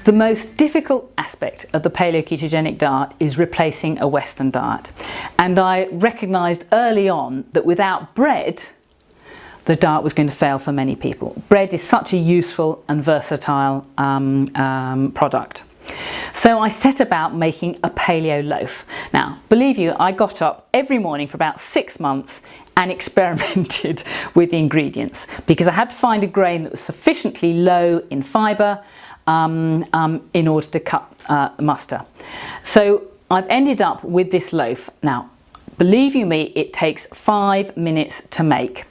The most difficult aspect of the paleo-ketogenic diet is replacing a Western diet. And I recognised early on that without bread, the diet was going to fail for many people. Bread is such a useful and versatile product. So I set about making a paleo loaf. Now, believe you, I got up every morning for about 6 months and experimented with the ingredients because I had to find a grain that was sufficiently low in fibre in order to cut the muster. So I've ended up with this loaf. Now, believe you me, it takes 5 minutes to make.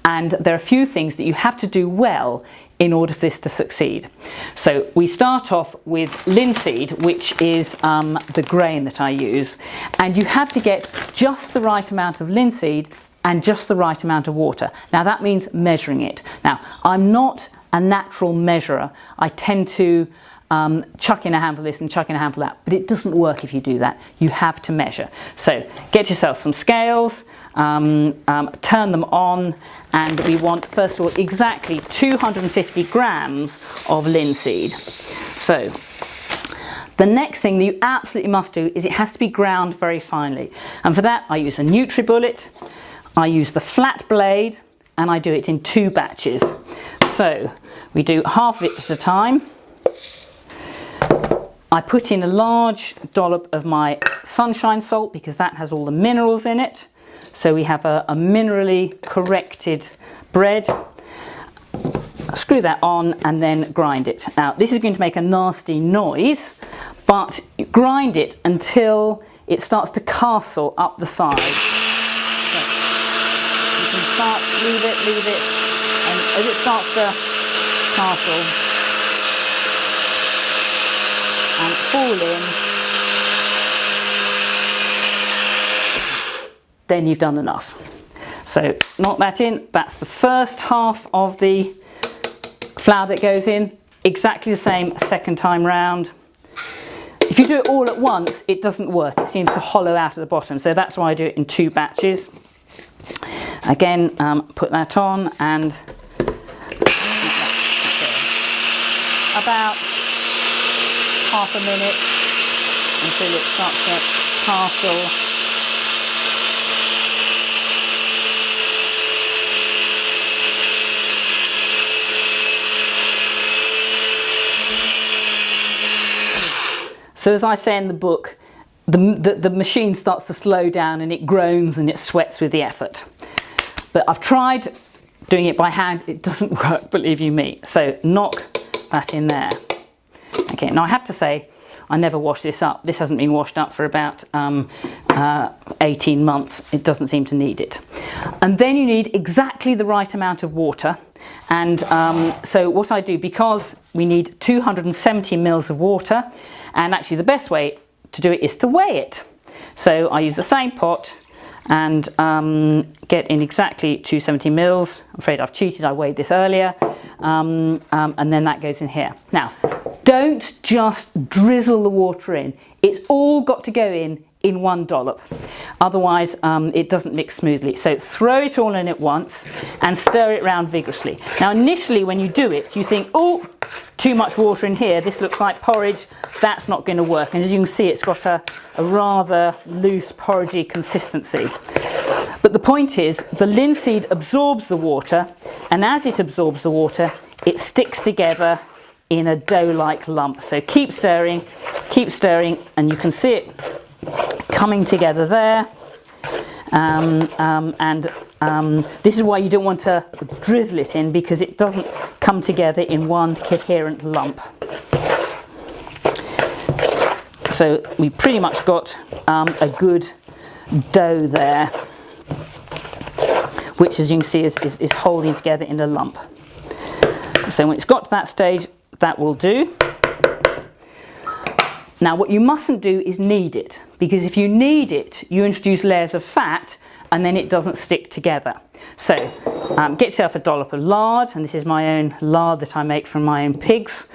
And there are a few things that you have to do well in order for this to succeed. So we start off with linseed, which is the grain that I use. And you have to get just the right amount of linseed and just the right amount of water. Now that means measuring it. Now, I'm not a natural measurer. I tend to chuck in a handful of this and chuck in a handful of that, but it doesn't work if you do that. You have to measure. So get yourself some scales, turn them on, and we want, first of all, exactly 250 grams of linseed. So the next thing that you absolutely must do is it has to be ground very finely. And for that, I use a NutriBullet, I use the flat blade, and I do it in 2 batches. So we do half of it at a time. I put in a large dollop of my sunshine salt because that has all the minerals in it. So we have a minerally corrected bread. Screw that on and then grind it. Now this is going to make a nasty noise, but grind it until it starts to castle up the side. So you can start, leave it, and as it starts to castle and fall in, then you've done enough. So knock that in. That's the first half of the flour that goes in. Exactly the same second time round. If you do it all at once, it doesn't work. It seems to hollow out at the bottom. So that's why I do it in 2 batches. Again, put that on and about half a minute until it starts to castle. So as I say in the book, the machine starts to slow down and it groans and it sweats with the effort. But I've tried doing it by hand, it doesn't work, believe you me. So knock that in there. Okay, now I have to say, I never wash this up. This hasn't been washed up for about 18 months. It doesn't seem to need it. And then you need exactly the right amount of water. And so what I do, because we need 270 mils of water, and actually the best way to do it is to weigh it. So I use the same pot and get in exactly 270 mils. I'm afraid I've cheated, I weighed this earlier. And then that goes in here. Now, don't just drizzle the water in. It's all got to go in 1 dollop. Otherwise, it doesn't mix smoothly. So throw it all in at once and stir it around vigorously. Now, initially when you do it, you think, oh, too much water in here. This looks like porridge. That's not going to work. And as you can see, it's got a rather loose porridgey consistency. But the point is, the linseed absorbs the water, and as it absorbs the water, it sticks together in a dough-like lump. So keep stirring, and you can see it coming together there. This is why you don't want to drizzle it in, because it doesn't come together in one coherent lump. So we pretty much got a good dough there, which, as you can see, is holding together in a lump. So when it's got to that stage, that will do. Now what you mustn't do is knead it, because if you knead it, you introduce layers of fat and then it doesn't stick together. So get yourself a dollop of lard, and this is my own lard that I make from my own pigs,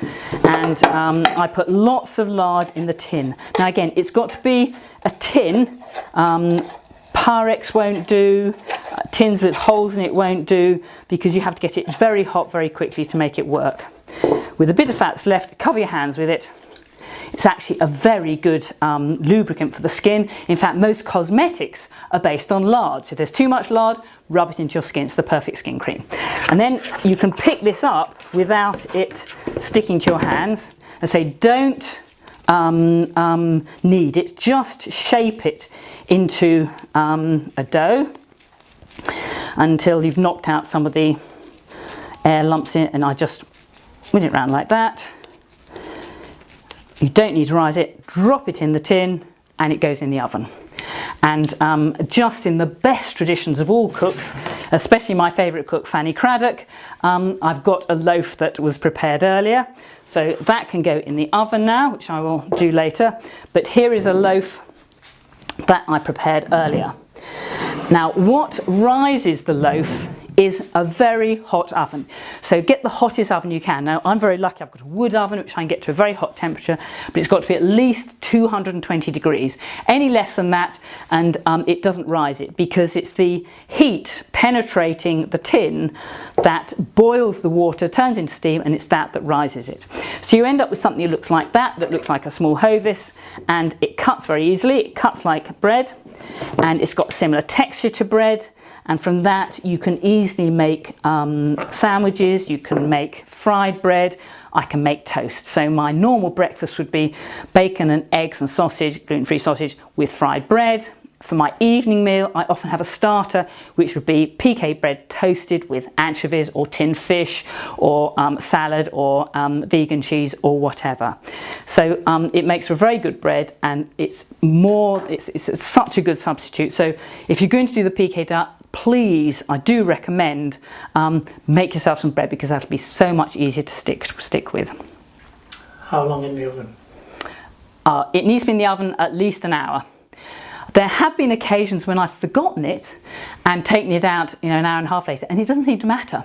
and I put lots of lard in the tin. Now again, it's got to be a tin. Pyrex won't do, tins with holes in it won't do, because you have to get it very hot very quickly to make it work. with a bit of fat that's left, cover your hands with it. It's actually a very good lubricant for the skin. In fact, most cosmetics are based on lard. So if there's too much lard, rub it into your skin. It's the perfect skin cream. And then you can pick this up without it sticking to your hands. And say, don't knead it, just shape it into a dough until you've knocked out some of the air lumps in it. And I just win it around like that. You don't need to rise it, drop it in the tin and it goes in the oven. And just in the best traditions of all cooks, especially my favourite cook Fanny Craddock, I've got a loaf that was prepared earlier. So that can go in the oven now, which I will do later. But here is a loaf that I prepared earlier. Now what rises the loaf is a very hot oven. So get the hottest oven you can. Now I'm very lucky, I've got a wood oven which I can get to a very hot temperature, but it's got to be at least 220 degrees. Any less than that and it doesn't rise it, because it's the heat penetrating the tin that boils the water, turns into steam, and it's that rises it. So you end up with something that looks like that looks like a small hovis, and it cuts very easily. It cuts like bread and it's got similar texture to bread. And from that you can easily make sandwiches, you can make fried bread, I can make toast. So my normal breakfast would be bacon and eggs and sausage, gluten-free sausage with fried bread. For my evening meal, I often have a starter, which would be PK bread toasted with anchovies or tinned fish or salad or vegan cheese or whatever. So it makes for a very good bread, and it's such a good substitute. So if you're going to do the PK diet, please, I do recommend make yourself some bread, because that'll be so much easier to stick with. How long in the oven? It needs to be in the oven at least an hour. There have been occasions when I've forgotten it and taken it out, an hour and a half later, and it doesn't seem to matter.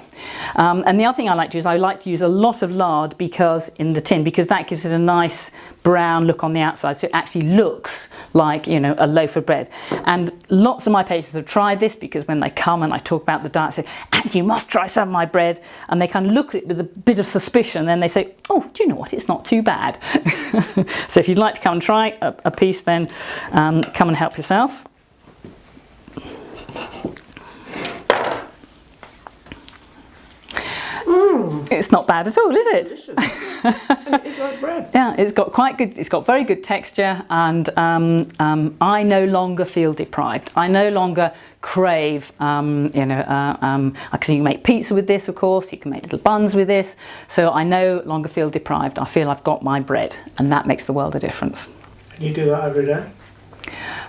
And the other thing I like to do is I like to use a lot of lard in the tin, because that gives it a nice brown look on the outside, so it actually looks like a loaf of bread. And lots of my patients have tried this, because when they come and I talk about the diet, I say, and you must try some of my bread, and they kind of look at it with a bit of suspicion, and then they say, oh, do you know what, it's not too bad. So if you'd like to come and try a piece, then come and help yourself. It's not bad at all, is it? Delicious. And it is like bread. Yeah, it's got very good texture, and I no longer feel deprived. I no longer crave, because you can make pizza with this, of course, you can make little buns with this, so I no longer feel deprived. I feel I've got my bread, and that makes the world of difference. And you do that every day?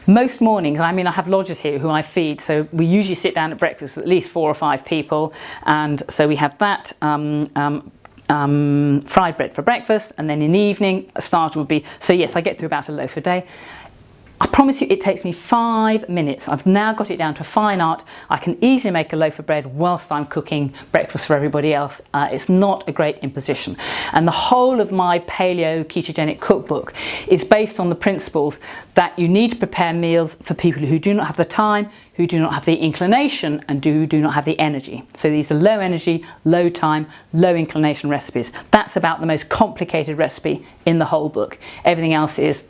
Most mornings, I have lodgers here who I feed, so we usually sit down at breakfast with at least 4 or 5 people, and so we have that fried bread for breakfast, and then in the evening a starter would be, so yes, I get through about a loaf a day. I promise you it takes me 5 minutes. I've now got it down to a fine art. I can easily make a loaf of bread whilst I'm cooking breakfast for everybody else. It's not a great imposition. And the whole of my Paleo-ketogenic cookbook is based on the principles that you need to prepare meals for people who do not have the time, who do not have the inclination, and do not have the energy. So these are low energy, low time, low inclination recipes. That's about the most complicated recipe in the whole book. Everything else is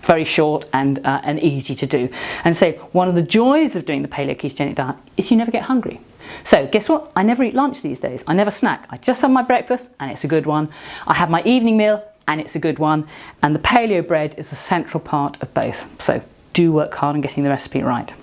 very short and easy to do. And so one of the joys of doing the Paleo-ketogenic diet is you never get hungry. So guess what? I never eat lunch these days. I never snack. I just have my breakfast, and it's a good one. I have my evening meal, and it's a good one. And the paleo bread is a central part of both. So do work hard on getting the recipe right.